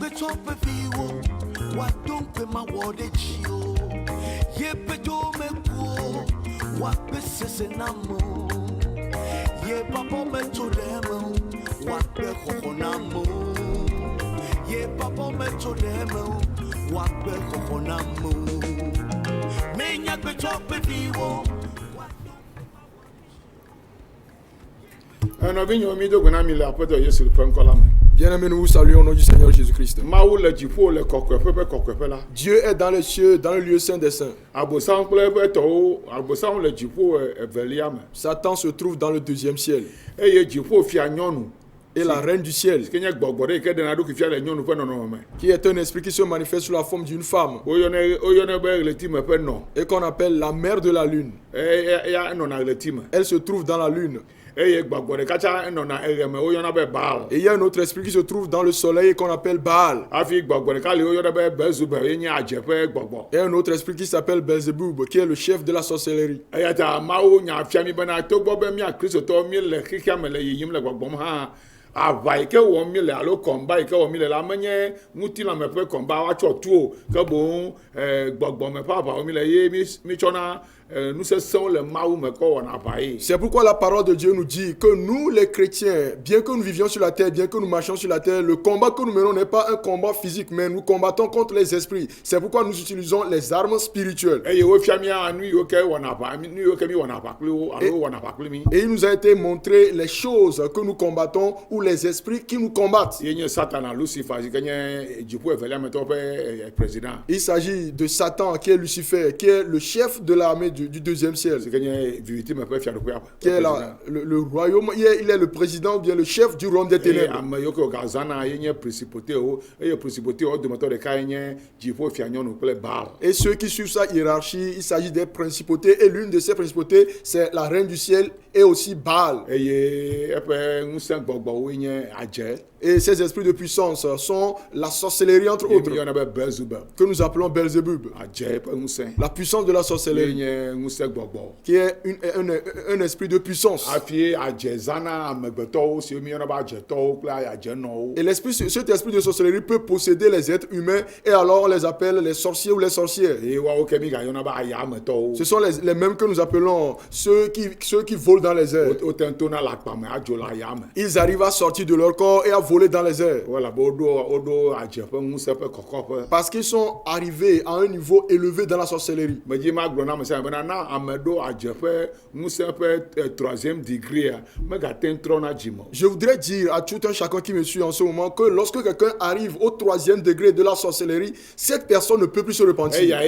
tope viwo, wadompe mawode chio. Yepe dome kuo, wape sese namo. Ye papa me todemo, wape koko namo. Ye papa me todemo, wape koko namo. Menya pe tope viwo. Bien-aimés, nous vous saluons au nom du Seigneur Jésus-Christ. Dieu est dans les cieux, dans le lieu saint des saints. Satan se trouve dans le deuxième ciel. Et la reine du ciel, qui est un esprit qui se manifeste sous la forme d'une femme, et qu'on appelle la mère de la lune. Elle se trouve dans la lune. Et il y a un autre esprit qui se trouve dans le soleil et qu'on appelle Baal. Et un autre esprit qui s'appelle Belzéboub, qui est le chef de la sorcellerie. Avaike wo mi le alo komba ike wo mi le la menye nguti la me pe komba wa cho tuo ke bon gbogbo me pa ba wo mi le ye mi chona nous sommes le maou me ko wona paye. C'est pourquoi la parole de Dieu nous dit que nous les chrétiens, bien que nous vivions sur la terre, bien que nous marchions sur la terre, le combat que nous menons n'est pas un combat physique, mais nous combattons contre les esprits. C'est pourquoi nous utilisons les armes spirituelles. Et il nous a été montré les choses que nous combattons ou les esprits qui nous combattent. Il s'agit de Satan qui est Lucifer, qui est le chef de l'armée du deuxième ciel. Qui est le royaume, il est le président ou bien le chef du royaume des ténèbres. Et ceux qui suivent sa hiérarchie, il s'agit des principautés. Et l'une de ces principautés, c'est la reine du ciel et aussi Baal. Et ces esprits de puissance sont la sorcellerie entre autres, que nous appelons Belzéboub. La puissance de la sorcellerie, qui est un esprit de puissance. Et cet esprit de sorcellerie peut posséder les êtres humains et alors on les appelle les sorciers ou les sorcières. Ce sont les mêmes que nous appelons ceux qui volent dans les airs. Ils arrivent à sortir de leur corps et à voler dans les airs. Parce qu'ils sont arrivés à un niveau élevé dans la sorcellerie. Je voudrais dire à tout un chacun qui me suit en ce moment que lorsque quelqu'un arrive au 3e degré de la sorcellerie, cette personne ne peut plus se repentir.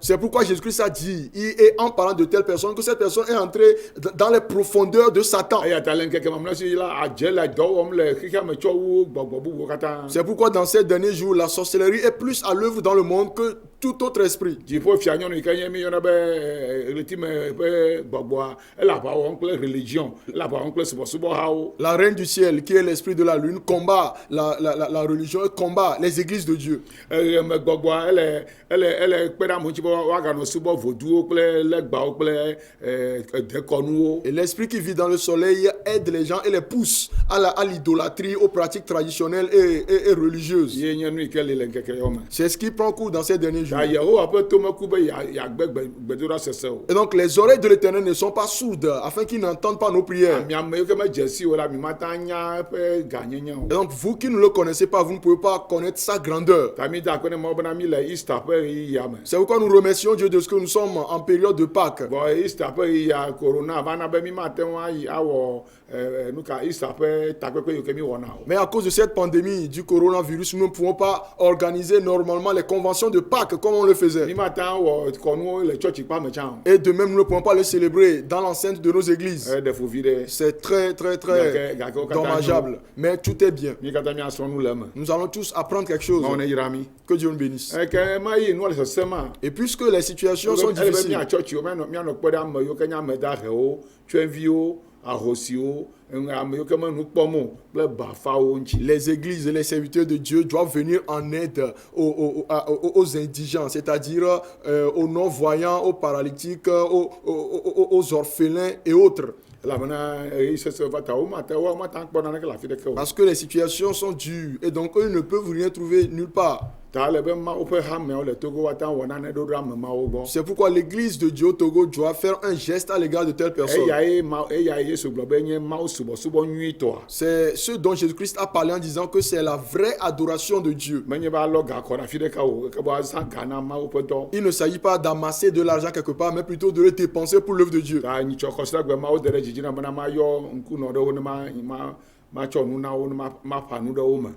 C'est pourquoi Jésus-Christ a dit, et en parlant de telle personne, que cette personne est entrée dans les profondeurs de Satan. C'est pourquoi dans ces derniers jours, la sorcellerie est plus à l'œuvre dans le monde que tout autre esprit. La reine du ciel, qui est l'esprit de la lune, combat la religion et combat les églises de Dieu. Et l'esprit qui vit dans le soleil aide les gens et les pousse à l'idolâtrie, aux pratiques traditionnelles et religieuses. C'est ce qui prend cours dans ces derniers jours. Et donc les oreilles de l'Éternel ne sont pas sourdes afin qu'ils n'entendent pas nos prières. Et donc vous qui ne le connaissez pas, vous ne pouvez pas connaître sa grandeur. C'est pourquoi nous remercions Dieu de ce que nous sommes en période de Pâques. Mais à cause de cette pandémie du coronavirus, nous ne pouvons pas organiser normalement les conventions de Pâques comme on le faisait. Et de même, nous ne pouvons pas le célébrer dans l'enceinte de nos églises. C'est très, très, très dommageable. Mais tout est bien. Nous allons tous apprendre quelque chose. Que Dieu nous bénisse. Et puisque les situations sont difficiles, les églises et les serviteurs de Dieu doivent venir en aide aux indigents, c'est-à-dire aux non-voyants, aux paralytiques, aux orphelins et autres. Parce que les situations sont dures et donc eux ne peuvent rien trouver nulle part. C'est pourquoi l'église de Dieu au Togo doit faire un geste à l'égard de telles personnes. C'est ce dont Jésus-Christ a parlé en disant que c'est la vraie adoration de Dieu. Il ne s'agit pas d'amasser de l'argent quelque part, mais plutôt de le dépenser pour l'œuvre de Dieu.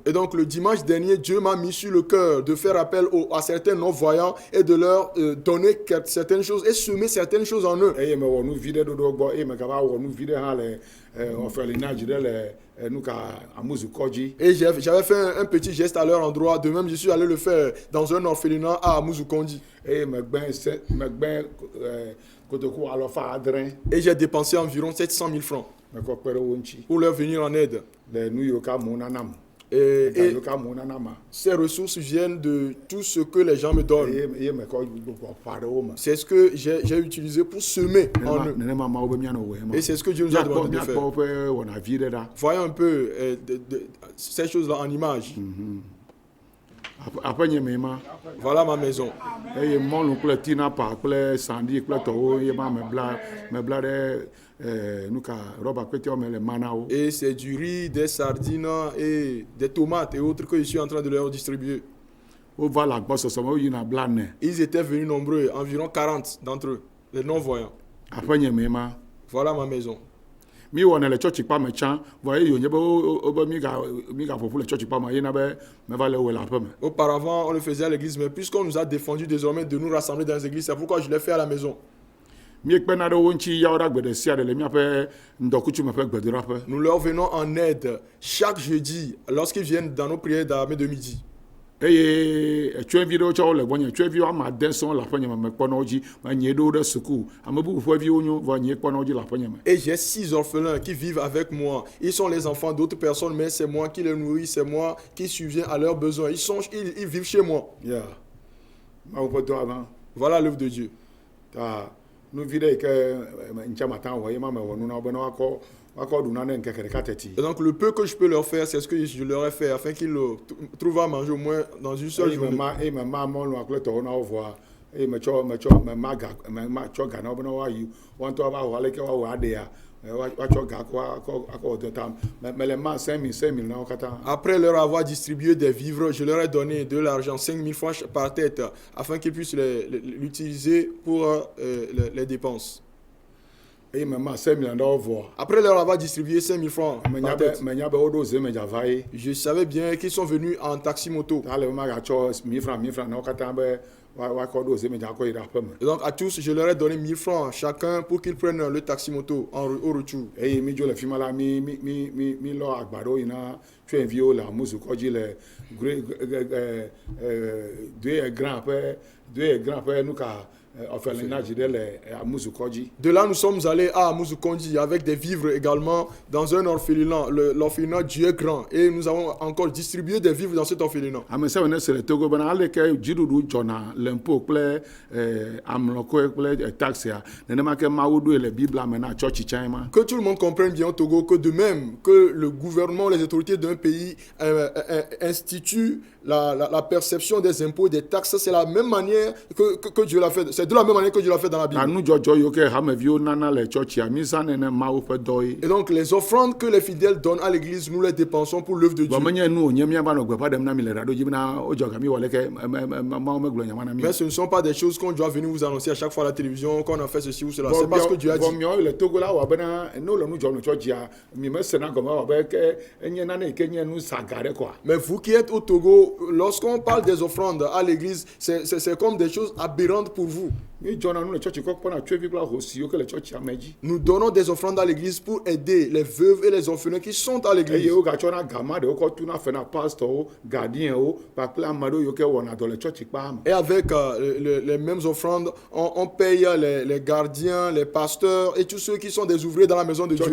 Et donc le dimanche dernier, Dieu m'a mis sur le cœur de faire appel à certains non-voyants et de leur donner certaines choses et semer certaines choses en eux. Et j'avais fait un petit geste à leur endroit. De même, je suis allé le faire dans un orphelinat à Amouzukondi. Et j'ai dépensé environ 700 000 francs pour leur venir en aide. Et ces ressources viennent de tout ce que les gens me donnent. C'est ce que j'ai utilisé pour semer en eux. Et c'est ce que Dieu nous a demandé de faire. Voyons un peu ces choses-là en image. Voilà ma maison. Et c'est du riz, des sardines et des tomates et autres que je suis en train de leur distribuer. Ils étaient venus nombreux, environ 40 d'entre eux, les non-voyants. Voilà ma maison. Auparavant, on le faisait à l'église, mais puisqu'on nous a défendu désormais de nous rassembler dans les églises, c'est pourquoi je l'ai fait à la maison. Nous leur venons en aide chaque jeudi lorsqu'ils viennent dans nos prières d'armée de midi. Et j'ai 6 orphelins qui vivent avec moi. Ils sont les enfants d'autres personnes, mais c'est moi qui les nourris, c'est moi qui subviens à leurs besoins. Ils vivent chez moi. Voilà l'œuvre de Dieu. Et donc le peu que je peux leur faire, c'est ce que je leur ai fait afin qu'ils trouvent à manger au moins dans une seule journée. Après leur avoir distribué des vivres, je leur ai donné de l'argent, 5 000 francs par tête, afin qu'ils puissent l'utiliser pour les dépenses. Après leur avoir distribué 5 000 francs par tête, je savais bien qu'ils sont venus en taxi-moto. Et donc à tous, je leur ai donné 1000 francs chacun pour qu'ils prennent le taxi-moto au retour. De là, nous sommes allés à Amouzukondi avec des vivres également dans un orphelinat. L'orphelinat Dieu est grand. Et nous avons encore distribué des vivres dans cet orphelinat. Que tout le monde comprenne bien au Togo que de même que le gouvernement, les autorités d'un pays instituent la perception des impôts et des taxes, c'est la même manière que Dieu l'a fait. C'est de la même manière que Dieu l'a fait dans la Bible. Et donc les offrandes que les fidèles donnent à l'église, nous les dépensons pour l'œuvre de Dieu. Mais ce ne sont pas des choses qu'on doit venir vous annoncer à chaque fois à la télévision, qu'on a fait ceci ou cela. C'est parce que Dieu a dit. Mais vous qui êtes au Togo, lorsqu'on parle des offrandes à l'église, c'est comme des choses aberrantes pour vous. Nous donnons des offrandes à l'église pour aider les veuves et les orphelins qui sont à l'église. Et avec les mêmes offrandes, on paye les gardiens, les pasteurs et tous ceux qui sont des ouvriers dans la maison de Dieu.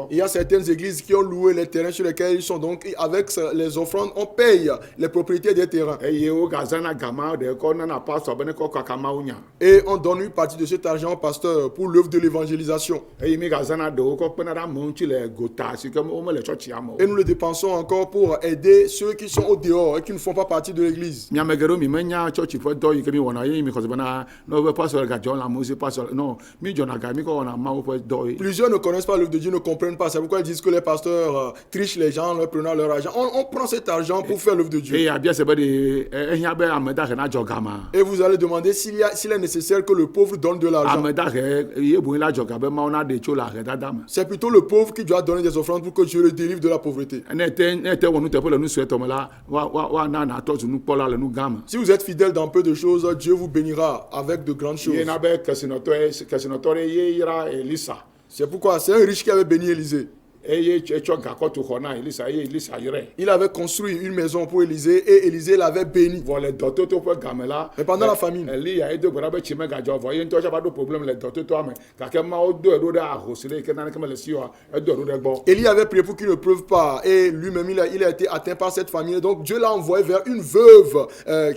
Il y a certaines églises qui ont loué les terrains sur lesquels ils sont. Donc avec les offrandes, on paye les propriétaires acheter des terrains. eye wo gazana gama de ko na pastor bene ko kama unya Et on donne une partie de cet argent au pasteur pour l'œuvre de l'évangélisation. eye mi gazana de ko pena da mo nchi le gota si comme o me le church ya mo Et nous le dépensons encore pour aider ceux qui sont au dehors et qui ne font pas partie de l'église. mi amegero mi menya church fo do yi ke mi wona yi mi ko bana no we pastor ga John la mo si pastor no mi John ga mi ko wona ma fo do yi. Plusieurs ne connaissent pas l'œuvre de Dieu, ne comprennent pas. C'est pourquoi ils disent que les pasteurs trichent les gens en leur prenant leur argent. On prend cet argent pour faire l'œuvre de Dieu. Et bien c'est pas de ehia be ameda ke na jogama Et vous allez demander s'il est nécessaire que le pauvre donne de l'argent. ameda ke ye bu la joga be ma ona de chola ke dadam C'est plutôt le pauvre qui doit donner des offrandes pour que Dieu le délivre de la pauvreté. nete wonu te pele nu sueto mala wa na to nu pola le nu gama Si vous êtes fidèle dans peu de choses, Dieu vous bénira avec de grandes choses. ye na be kesinoto ye ira Elisa C'est pourquoi c'est un riche qui avait béni Élisée. eye echo ga ko to khona Elisa yire Il avait construit une maison pour Élisée et Élisée l'avait béni. vole doto to pe gamela Mais pendant la famine, Elia edo gbara be chime ga jo voye nto ba do problem le doto to ame ka ke ma odo edo da ahosile ke na ke le siwa edo edo de gbo Élie avait prié pour qu'il ne pleuve pas et lui-même il a été atteint par cette famine. Donc Dieu l'a envoyé vers une veuve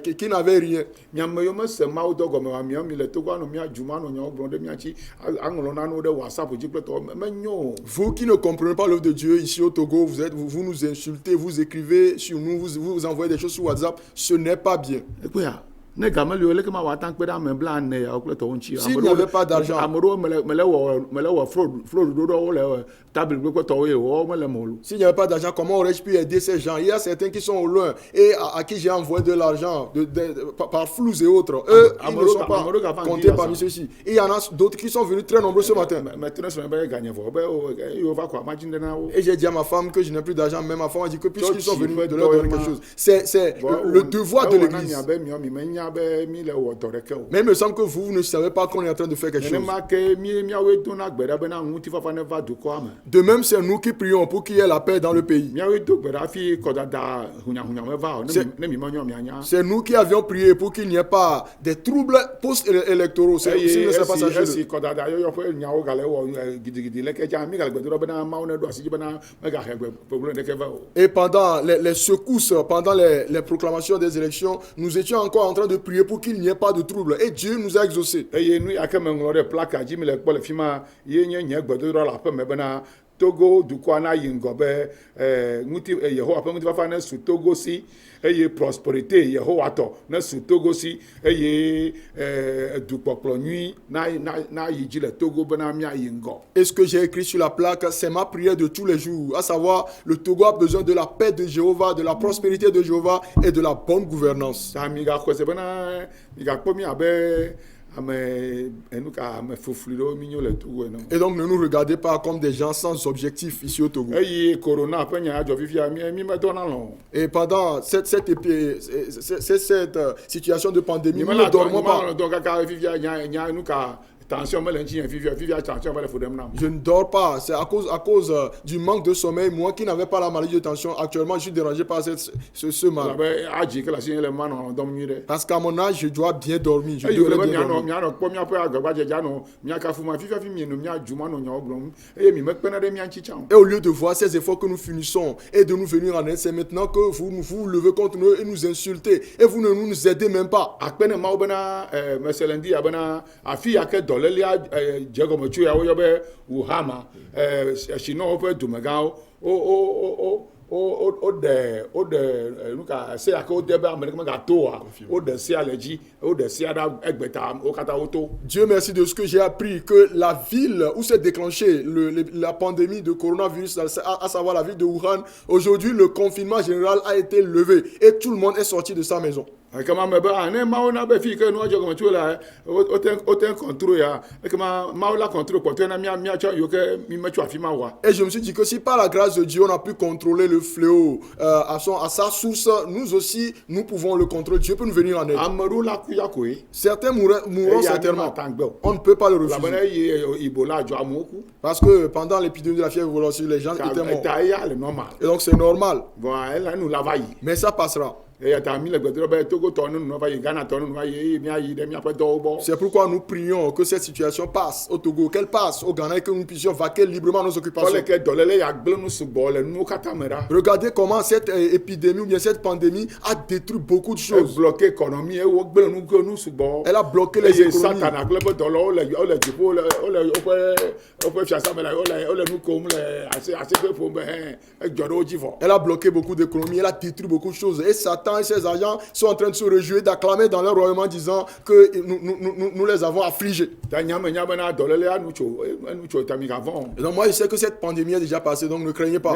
qui n'avait rien. nyame yo me se ma odo go me wa mi le to kwa no mi ajuma no nyo gbon de mi achi angolo na no de WhatsApp ji pe to menyo Vous qui ne comprenez pas l'œuvre de Dieu ici au Togo, vous nous insultez, vous écrivez sur nous, vous envoyez des choses sur WhatsApp. Ce n'est pas bien. ekuya ne gameli ole ke ma wa tan pe da me bla ne ya okle to unchi S'il n'y avait pas d'argent, amoro mele wo fraud do do le table pe to ye wo mele molu s'il n'y avait pas d'argent, comment aurais-je pu aider ces gens? Il y a certains qui sont au loin et à qui j'ai envoyé de l'argent par flous et autres. Eux, ils ne sont pas comptés parmi ceux-ci. Et il y en a d'autres qui sont venus très nombreux ce matin. maintenant so be gagner vo be yo va quoi imagine de na wo Et j'ai dit à ma femme que je n'ai plus d'argent. Même ma femme a dit que puisqu'ils sont venus de leur donner quelque chose. C'est le devoir de l'église. Mais il me semble que vous ne savez pas qu'on est en train de faire quelque chose. De même, c'est nous qui prions pour qu'il y ait la paix dans le pays. C'est nous qui avions prié pour qu'il n'y ait pas des troubles post-électoraux. S'il ne sait pas sachez-le. Et pendant les secousses, pendant les proclamations des élections, nous étions encore en train de prier pour qu'il n'y ait pas de trouble. Et Dieu nous a exaucés. Togo dukwana yingobe nguti Yehowa pe nguti fa na su Togo si eye prospérité Yehowa to na su Togo si eye dupoplo nui na yiji le Togo bena mia yingo. Et ce que j'ai écrit sur la plaque, c'est ma prière de tous les jours, à savoir le Togo a besoin de la paix de Jéhovah, de la prospérité de Jéhovah et de la bonne gouvernance. Ta mi ga ko se bena mi ga po mi abe Et donc ne nous regardez pas comme des gens sans objectif ici au Togo. Et pendant cette situation de pandémie, nous ne dormons pas. Je ne dors pas, c'est à cause du manque de sommeil. Moi qui n'avais pas la maladie de tension, actuellement je suis dérangé par ce mal. Parce qu'à mon âge, je dois bien dormir. Je devrais bien dormir. Et au lieu de voir ces efforts que nous finissons et de nous venir en aide, c'est maintenant que vous vous levez contre nous et nous insultez. Et vous ne nous aidez même pas. Lelia Jagomochu ya wobe uhama shino ope dumagao de nuka se aka ode ba amerika ga toa ode se allergie ode se ada egbeta okata oto. Dieu merci de ce que j'ai appris que la ville où s'est déclenchée la pandémie de coronavirus, à savoir la ville de Wuhan, aujourd'hui le confinement général a été levé et tout le monde est sorti de sa maison. Et je me suis dit que si par la grâce de Dieu on a pu contrôler le fléau à sa source, nous aussi nous pouvons le contrôler. Dieu peut nous venir en aide. Certains mourront certainement. On ne peut pas le refuser. Parce que pendant l'épidémie de la fièvre volontaire, les gens étaient morts. Et donc c'est normal. Mais ça passera. C'est pourquoi nous prions que cette situation passe au Togo, qu'elle passe au Ghana et que nous puissions vaquer librement nos occupations. Regardez comment cette épidémie ou bien cette pandémie a détruit beaucoup de choses. Elle a bloqué les économies. Elle a bloqué beaucoup d'économies, elle a détruit beaucoup de choses. Et Satan et ses agents sont en train de se réjouir, d'acclamer dans leur royaume en disant que nous les avons affligés. Et donc moi je sais que cette pandémie est déjà passée, donc ne craignez pas.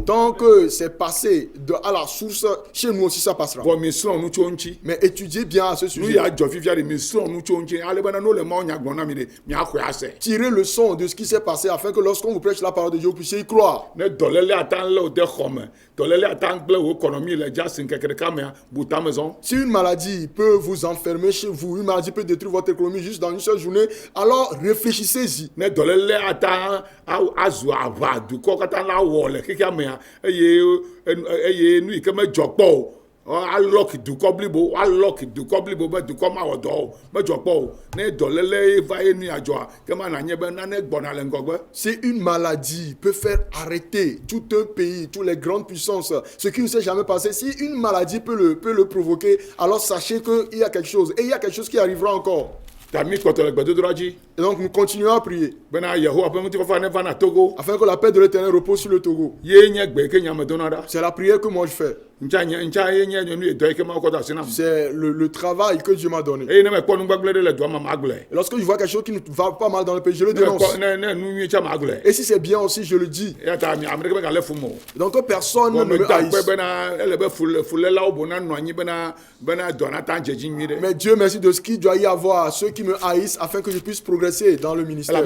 Tant que c'est passé à la source, chez nous aussi ça passera. Mais étudiez bien à ce sujet. Tirez le son de ce qui s'est passé afin que lorsqu'on vous prêche la parole de Dieu, vous puissiez y croire. Si une maladie peut vous enfermer chez vous, une maladie peut détruire votre économie juste dans une seule journée, alors réfléchissez-y. Si une maladie peut faire arrêter tout un pays, toutes les grandes puissances, ce qui ne s'est jamais passé, si une maladie peut le provoquer, alors sachez qu'il y a quelque chose. Et il y a quelque chose qui arrivera encore. Et donc nous continuons à prier afin que la paix de l'Éternel repose sur le Togo. C'est la prière que moi je fais. C'est le travail que Dieu m'a donné. Et lorsque je vois quelque chose qui ne va pas mal dans le pays, je le dénonce. Et si c'est bien aussi, je le dis. Donc que personne ne me haïsse. Mais Dieu merci de ce qu'il doit y avoir, ceux qui me haïssent, afin que je puisse progresser dans le ministère.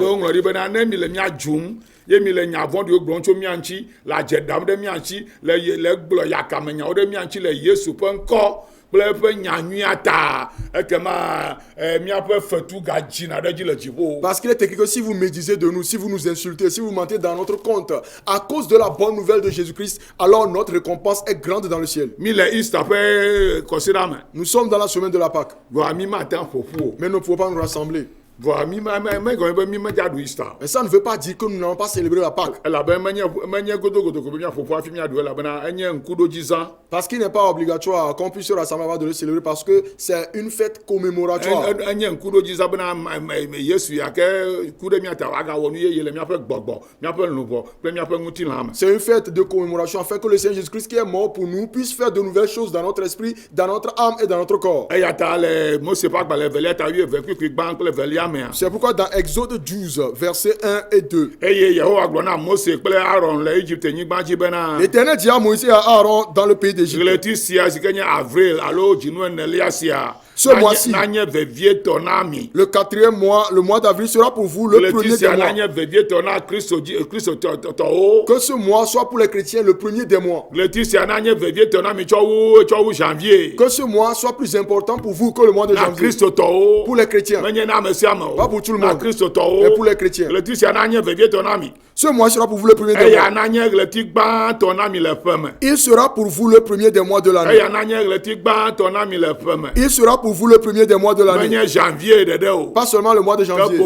Parce qu'il est écrit que si vous médisez de nous, si vous nous insultez, si vous mentez dans notre compte, à cause de la bonne nouvelle de Jésus-Christ, alors notre récompense est grande dans le ciel. Nous sommes dans la semaine de la Pâque. Mais nous ne pouvons pas nous rassembler. Mais ça ne veut pas dire que nous n'allons pas célébrer la Pâque. Parce qu'il n'est pas obligatoire qu'on puisse se rassembler avant de le célébrer, parce que c'est une fête commémoratoire. C'est une fête de commémoration afin que le Seigneur Jésus-Christ qui est mort pour nous puisse faire de nouvelles choses dans notre esprit, dans notre âme et dans notre corps. C'est pourquoi dans Exode 12, versets 1 et 2, l'Éternel dit à Moïse et à Aaron dans le pays d'Égypte: ce mois-ci, le 4e mois, le mois d'avril sera pour vous le premier des mois. Que ce mois soit pour les chrétiens le premier des mois. Que ce mois soit plus important pour vous que le mois de janvier. Pour les chrétiens. Pas pour tout le monde. Mais pour les chrétiens. Ce mois sera pour vous le premier des mois. Il sera pour vous le premier des mois de l'année. Il sera pour vous le premier des mois de l'année. Pas seulement le mois de janvier.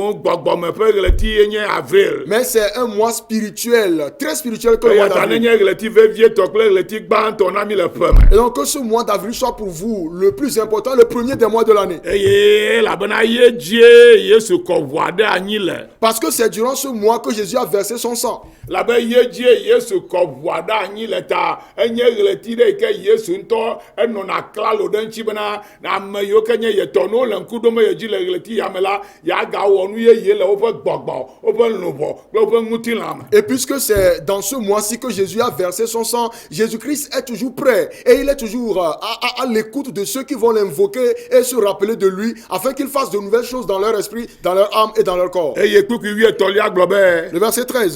Mais c'est un mois spirituel, très spirituel que le mois d'avril. Et donc que ce mois d'avril soit pour vous le plus important, le premier des mois de l'année. Parce que c'est durant ce mois que Jésus a versé son sang. Et puisque c'est dans ce mois-ci que Jésus a versé son sang, Jésus-Christ est toujours prêt et il est toujours à l'écoute de ceux qui vont l'invoquer et se rappeler de lui afin qu'il fasse de nouvelles choses dans leur esprit, dans leur âme et dans leur corps. Le verset 13.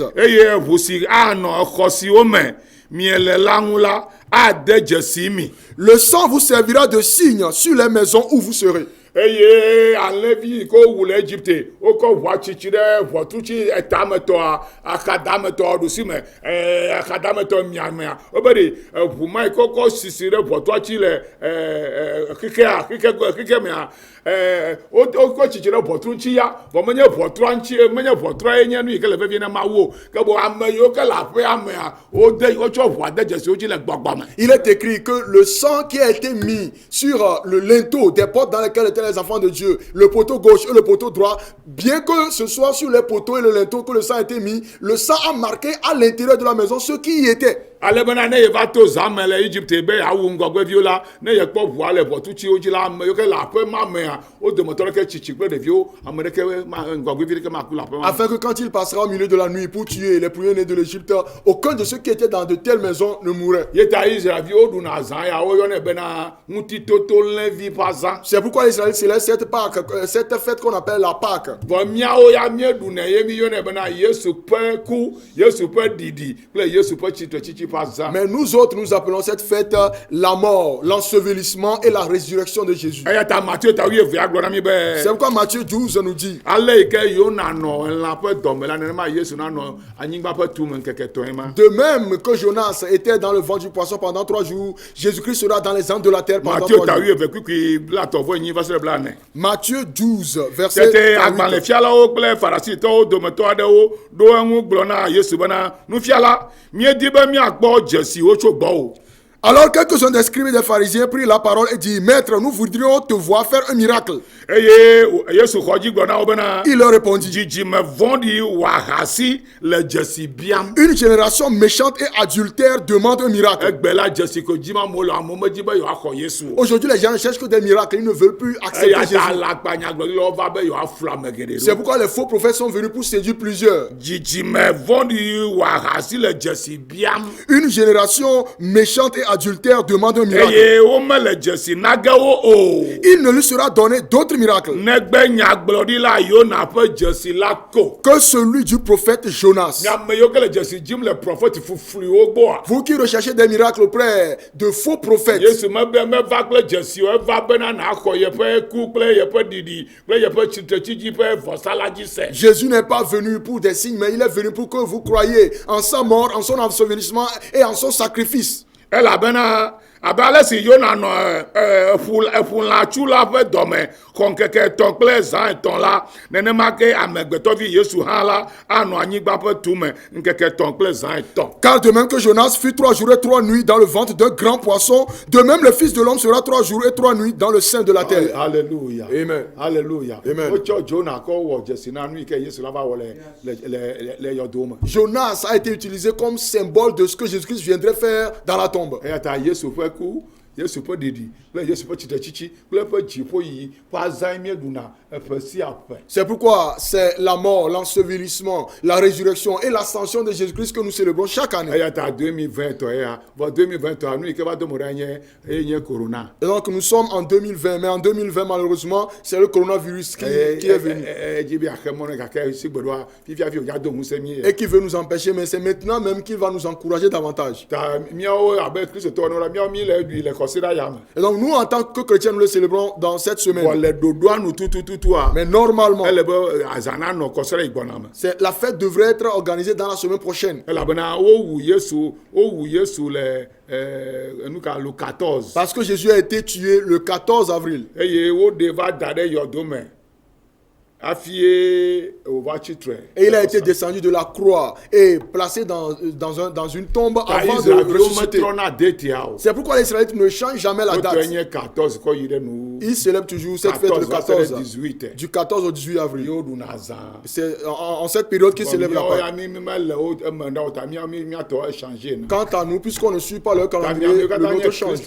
Le sang vous servira de signe sur les maisons où vous serez. eye alẽvi ko wu le Egypte wokɔ ʋua tsitsi ɖe ʋɔtutsi etametɔa akadametɔ ɖusi me akadametɔ miamea wobe ɖe ʋu ma yi kɔkɔ sisi ɖe ʋɔtua tsi le xike mea wokɔ tsitsi ɖe ʋɔtru ŋtsi ya vɔ menye ʋɔtrua ŋtsi menye ʋɔtrua ye nye nu yi ke le vevie na Mawu o ke bo ame yiwo ke le aƒea mea wotsɔ ʋua de dzesiwo dzi le gbɔgbɔ me. Il est écrit que le sang qui a été mis sur le linteau des portes dans lesquelles étaient les enfants de Dieu, le poteau gauche et le poteau droit, bien que ce soit sur les poteaux et le linteau que le sang a été mis, le sang a marqué à l'intérieur de la maison ceux qui y étaient. Ale bena ne yeva to zame le Egypte be awu ŋgɔgbeviwo la ne yekpɔ ʋua le ʋɔtutsiwo dzi la ame yiwo ke le aƒe ma mea wo dometɔ ɖeke tsitsi kple ɖeviwo ame ɖeke ŋgɔgbevi ɖeke maku le aƒe ma. Afin que quand il passera au milieu de la nuit pour tuer les premiers-nés de l'Égypte, aucun de ceux qui étaient dans de telles maisons ne mourrait. Yeta Israelviwo ɖuna zã ya woyɔnɛ bena ŋutitotolẽvi ƒe azã. C'est pourquoi Israël célèbre cette fête qu'on appelle la Pâque. Vɔ miawo ya mieɖunɛ ye mi yɔnɛ bena Yesu ƒe ku, Yesu ƒe ɖiɖi kple Yesu ƒe tsitretsitsi. Mais nous autres, nous appelons cette fête la mort, l'ensevelissement et la résurrection de Jésus. C'est pourquoi Matthieu 12 nous dit de même que Jonas était dans le ventre du poisson pendant 3 jours, Jésus-Christ sera dans les andes de la terre pendant 3 jours. Matthieu 12, verset 8. Alors quelques-uns des scribes et des pharisiens prirent la parole et dirent: Maître, nous voudrions te voir faire un miracle. Il leur répondit: une génération méchante et adultère demande un miracle. Aujourd'hui, les gens ne cherchent que des miracles, ils ne veulent plus accepter Jésus. C'est pourquoi les faux prophètes sont venus pour séduire plusieurs. Une génération méchante et adultère demande un miracle. Il ne lui sera donné d'autres miracles que celui du prophète Jonas. Vous qui recherchez des miracles auprès de faux prophètes, Jésus n'est pas venu pour des signes, mais il est venu pour que vous croyiez en sa mort, en son ensevelissement et en son sacrifice. Abale si Yona no efunlatsu la ƒe dɔme xɔnkeke etɔ̃ kple zã etɔ̃ la nenema ke amegbetɔvi Yesu hã la anɔ anyigba ƒe tume nkeke etɔ̃ kple zã etɔ̃. Car de même que Jonas fut 3 jours et 3 nuits dans le ventre d'un grand poisson, de même le Fils de l'homme sera 3 jours et 3 nuits dans le sein de la terre. Alléluia. Amen. Alléluia. Amen. Jonas a été utilisé comme symbole de ce que Jésus-Christ viendrait faire dans la tombe. C'est pourquoi c'est la mort, l'ensevelissement, la résurrection et l'ascension de Jésus-Christ que nous célébrons chaque année. Et donc nous sommes en 2020, mais en 2020 malheureusement c'est le coronavirus qui est venu et qui veut nous empêcher, mais c'est maintenant même qu'il va nous encourager davantage. Et donc nous en tant que chrétiens nous le célébrons dans cette semaine. Mais normalement la fête devrait être organisée dans la semaine prochaine. Parce que Jésus a été tué le 14 avril. Et il a été descendu de la croix et placé dans une tombe avant de ressusciter. C'est pourquoi les Israélites ne changent jamais la date. Ils célèbrent toujours cette fête le 14, du 14 au 18 avril. C'est en cette période qu'ils célèbrent la Pâque. Quant à nous, puisqu'on ne suit pas le calendrier, le nôtre change.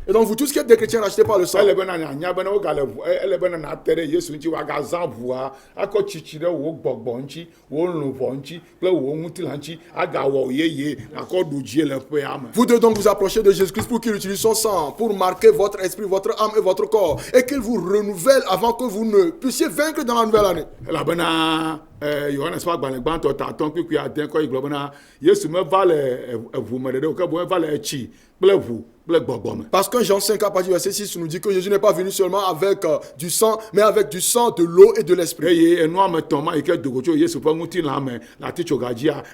Et donc vous tous qui êtes des chrétiens rachetés par le sang, vous devez donc vous approcher de Jésus-Christ pour qu'il utilise son sang pour marquer votre esprit, votre âme et votre corps, et qu'il vous renouvelle avant que vous ne puissiez vaincre dans la nouvelle année. Johannes pas gbalẽgbãtɔ tatɔ kpikpi ade kɔ yi gblɔ bena Yesu meva le eʋu me ɖeɖe o ke boŋ eva le etsi kple ʋu kple gbɔgbɔ me. Parce que Jean 5 à partir du verset 6 nous dit que Jésus n'est pas venu seulement avec du sang, mais avec du sang, de l'eau et de l'esprit. Eye enua me tɔn ma yi ke dogo tso Yesu ƒe ŋutilã me le atitsoga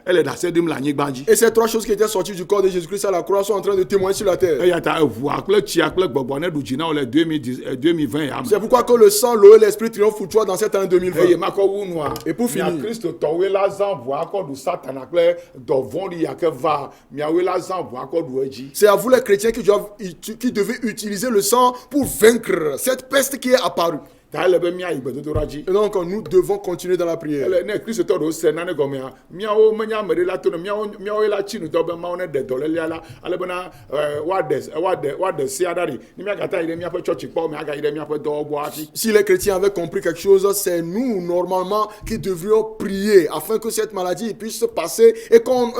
ele ɖase ɖim le anyigba dzi. Et ces trois choses qui étaient sorties du corps de Jésus-Christ à la croix sont en train de témoigner sur la terre. Eya ta eʋua kple tsia kple gbɔgbɔ ne ɖu dzi na wo le 2020 ya me. C'est pourquoi que le sang, l'eau et l'esprit triomphent pour toi dans cette année 2020. Eye makɔ wu nua. Et pour finir, Kristo tɔwoe la zã ʋua kɔ ɖu Satana kple dɔvɔ̃ɖi ya ke va miawoe la zã ʋua kɔ ɖu edzi. c'est à vous les chrétiens qui devez utiliser le sang pour vaincre cette peste qui est apparue. Ta ele be mia yi gbedodoɖa dzi. Et donc nous devons continuer dans la prière. Ele ne Kristotɔ ɖewo se nane gɔmea miawo menya ame ɖe la to ne miawo la tsi nutɔ be Mawu ne ɖe dɔlélia la ale bena woaɖe sea ɖa ɖi ne miagata yi ɖe miaƒe tsɔtsi kpɔ miaga yi ɖe miaƒe dɔwɔbɔ hafi. Si les chrétiens avaient compris quelque chose, c'est nous normalement qui devrions prier afin que cette maladie puisse se passer et qu'on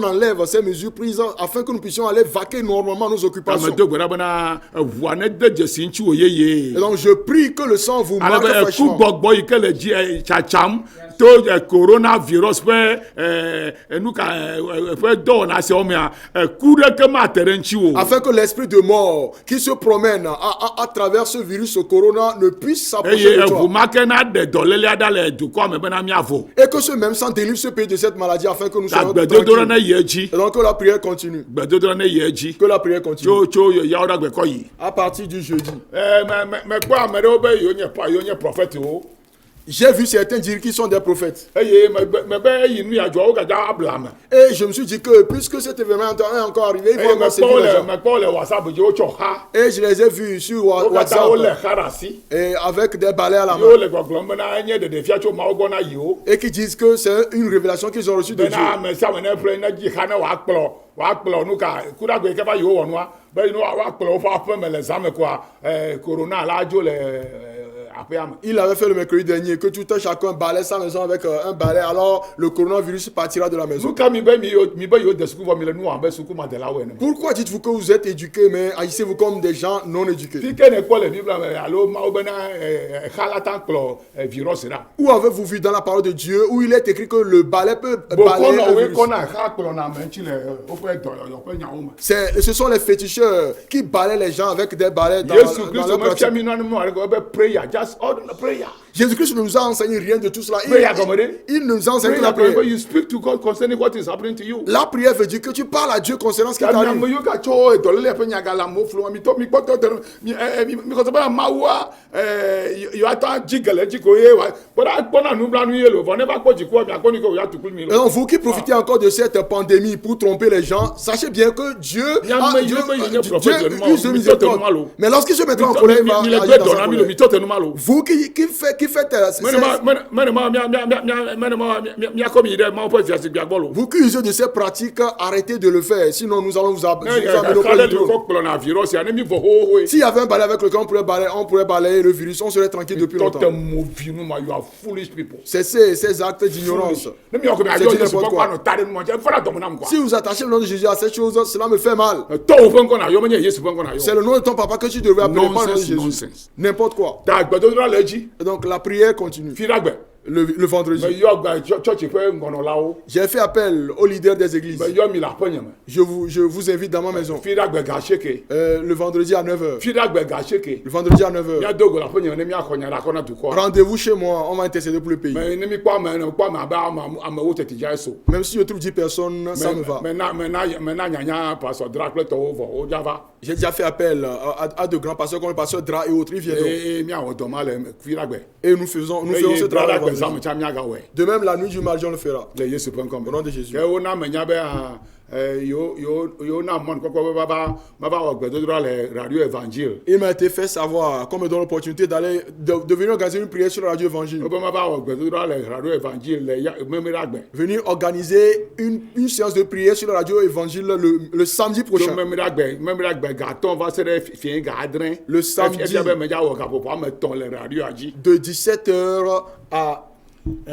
enlève ces mesures prises afin que nous puissions aller vaquer normalement nos occupations. Ame do gbe ɖa bena eʋua ne de dzesi ŋtsi wo yeye. Et donc je prie que le sang vous marque fraîchement. Gbɔgbɔ yi ke le dzi tsatsam to coronavirus ƒe nuka ƒe dɔwɔna sewo mea ku ɖeke mate ɖe ŋtsi wo. Afin que l'esprit de mort qui se promène à travers ce virus, ce corona, ne puisse s'approcher de toi. Eʋu ma ke na ɖe dɔlélia ɖa le dukɔa me bena miavo. Et que ce même sang délivre ce pays de cette maladie afin que nous soyons gbedodoɖa ne tranquilles. yi edzi. Et donc que la prière continue. Gbedodoɖa ne yi edzi. Que la prière continue. Tso yawo ɖa gbe kɔ yi. À partir du jeudi. Mekpɔ ame ɖewo be yewo nye prophètewo. J'ai vu certains dire qu'ils sont des prophètes. Eye mebe eyi nu ya dzɔ wo gada abla me. Et je me suis dit que puisque cet événement est encore arrivé, il faut encore séduire les gens. Mekpɔ le WhatsApp dzi wotsɔ xa. Et je les ai vus sur Wo katã wo le WhatsApp xa ɖe asi. et avec des balais à la Yewo main. le gbɔgblɔm bena enye ɖeɖefia tso Mawu gbɔ na yiwo. Et qui disent que c'est une révélation qu'ils ont reçue de Dieu. Bena ame sia ame ne ƒle ne dzi xa ne woakplɔ nu ka kuɖagbe ke va yiwo wɔ nua be woakplɔ woƒe aƒe me le zã me koa corona la dzo le Il avait fait le mercredi dernier que tout un chacun balait sa maison avec un balai, alors le coronavirus partira de la maison. Pourquoi dites-vous que vous êtes éduqués mais agissez-vous comme des gens non éduqués? Où avez-vous vu dans la parole de Dieu où il est écrit que le balai peut balayer un virus? Ce sont les féticheurs qui balaient les gens avec des balais dans leur pratique. Jésus-Christ ne nous a enseigné rien de tout cela. Il nous a enseigné la prière. La prière veut dire que tu parles à Dieu concernant ce qui t'arrive. Et donc, vous qui profitez encore de cette pandémie pour tromper les gens, sachez bien que Dieu use de miséricorde. Mais lorsqu'il se mettra en colère, il va agir dans sa colère. Vous qui faites vous qui usez de ces pratiques, arrêtez de le faire. Sinon, nous allons vous amener au trône. S'il y avait un balai avec lequel on pourrait balayer le virus, on serait tranquille depuis longtemps. C'est ces actes d'ignorance. Si vous attachez le nom de Jésus à cette chose, cela me fait mal. C'est le nom de ton papa que tu devrais appeler, pas le nom de Jésus. N'importe quoi. Et donc la prière continue. Le vendredi. J'ai fait appel aux leaders des églises. Je vous invite dans ma maison. Le vendredi à 9h. Le vendredi à 9h. Rendez-vous chez moi, on va intercéder pour le pays. Même si je trouve 10 personnes, ça me va. J'ai déjà fait appel à de grands pasteurs comme le pasteur Dra et autres, ils viendront. Et nous ferons ce travail. De même, la nuit du mardi, on le fera. Au nom de Jésus. Il m'a été fait savoir, comme me donne l'opportunité de venir organiser une prière sur la radio évangile. Venir organiser une séance de prière sur la radio évangile le samedi prochain. Le samedi de 17h à de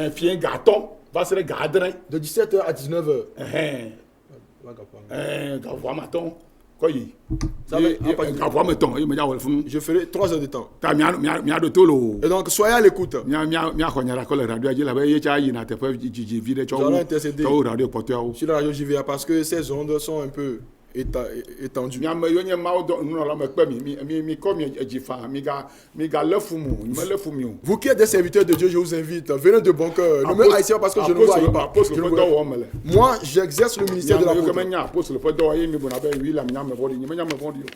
17h à 19h. Je ferai 3 heures de temps. Et donc, soyez à l'écoute. Nous allons intercéder sur la radio JVA parce que ces ondes sont un peu étendues. Vous qui êtes des serviteurs de Dieu, je vous invite. Venez de bon cœur. Ne me haïssez pas parce que je ne vois pas. Moi, j'exerce le ministère de l'apôtre.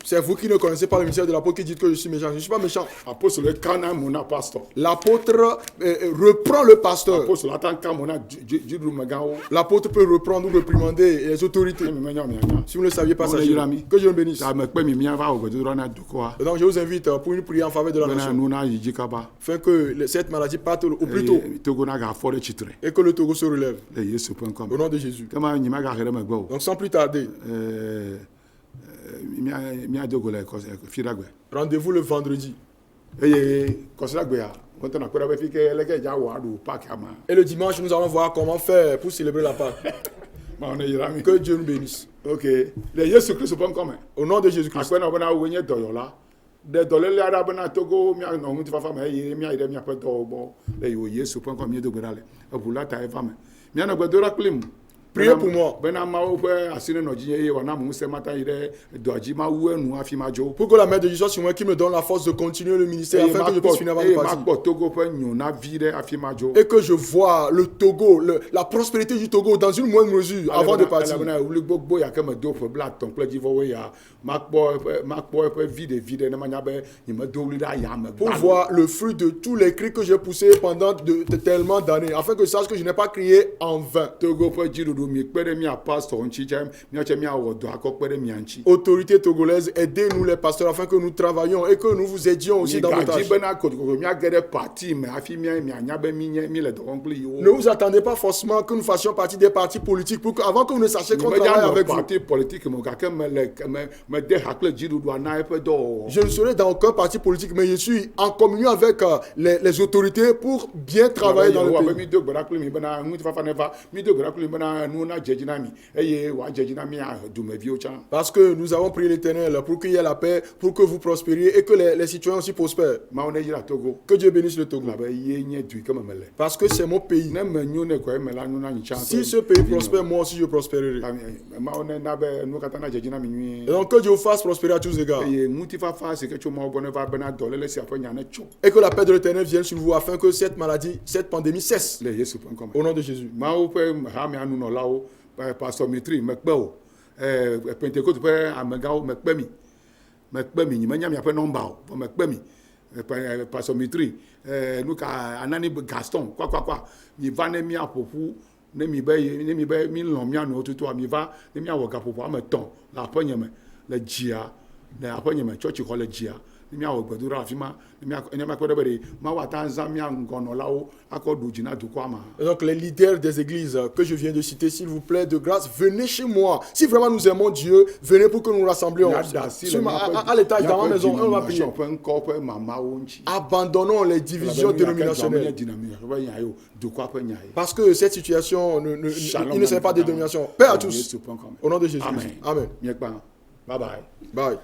C'est vous qui ne connaissez pas le ministère de l'apôtre qui dites que je suis méchant. Je ne suis pas méchant. L'apôtre reprend le pasteur. L'apôtre peut reprendre ou réprimander les autorités. Si vous ne le saviez pas, sachez que Dieu le bénisse. Donc je vous invite pour une prière en faveur de la nation. Afin que cette maladie parte au plus tôt. Et que le Togo se relève. Au nom de Jésus. Donc sans plus tarder. Rendez-vous le vendredi. Et le dimanche, nous allons voir comment faire pour célébrer la Pâque. Que Dieu nous bénisse. Ok. Au nom de Jésus-Christ. Priez pour moi. Pour que la main de Jésus soit sur moi, qui me donne la force de continuer le ministère afin que je puisse finir avant de partir. Et que je vois le Togo, la prospérité du Togo dans une moindre mesure avant de partir. Pour voir le fruit de tous les cris que j'ai poussés pendant de tellement d'années, afin que je sache que je n'ai pas crié en vain. Autorités togolaises, aidez-nous les pasteurs afin que nous travaillions et que nous vous aidions aussi dans vos tâches. Ne vous attendez pas forcément que nous fassions partie des partis politiques pour avant que vous ne sachiez qu'on travaille avec vous. Je ne serai dans aucun parti politique, mais je suis en communion avec les autorités pour bien travailler dans le pays. Parce que nous avons prié l'Éternel pour qu'il y ait la paix, pour que vous prospériez et que les citoyens aussi prospèrent. Que Dieu bénisse le Togo. Parce que c'est mon pays. Si ce pays prospère, moi aussi je prospérerai. Et donc que Dieu vous fasse prospérer à tous égards. Et que la paix de l'Éternel vienne sur vous afin que cette maladie, cette pandémie cesse. Au nom de Jésus. Pasteur Mitri, Mekbeo, Pentecôte, Amegaо, Mekbemi, Nombao, Mekbemi, Pasteur Mitri, nous Anani Gaston, quoi, Nivanemi à Popu, Nemibe, Milomia, Tuto, Miva, Nemia Wagapo, Ameton, la Ponyame, le Gia, la Ponyame, Church, le Gia. Donc les leaders des églises que je viens de citer, s'il vous plaît, de grâce, venez chez moi. Si vraiment nous aimons Dieu, venez pour que nous rassemblions à l'étage dans ma maison. On va prier. Abandonnons les divisions dénominationnelles. Parce que cette situation, il ne s'agit pas de dénomination. Paix à tous. Au nom de Jésus. Amen. Bye bye. Bye.